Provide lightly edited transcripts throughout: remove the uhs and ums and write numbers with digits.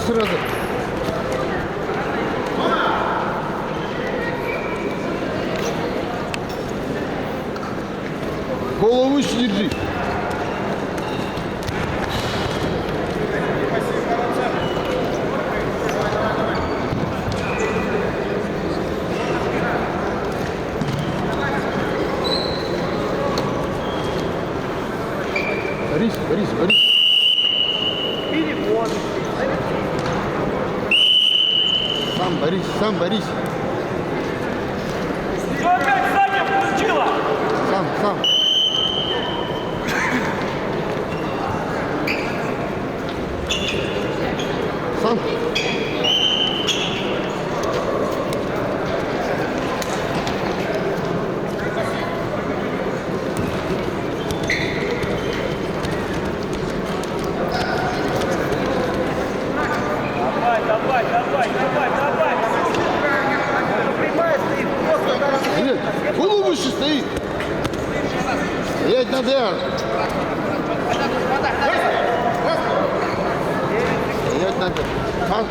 сразу. Голову выше держи. Борис, Борис, Борис. Сам Борис. Что опять сзади получила? Сам. Сам. Давай. Прямая стоит, просто надо. Нет, голову выше стоит. Стоять надо. Стоять надо. Сам.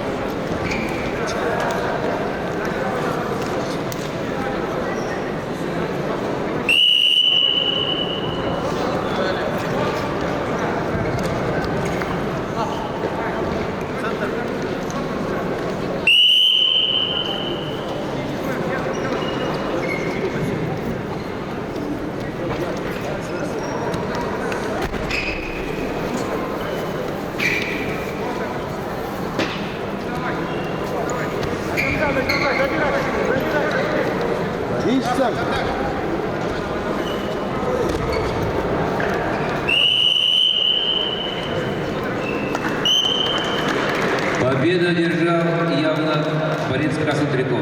Борис сам. Победу одержал явно Борис Краснотриков.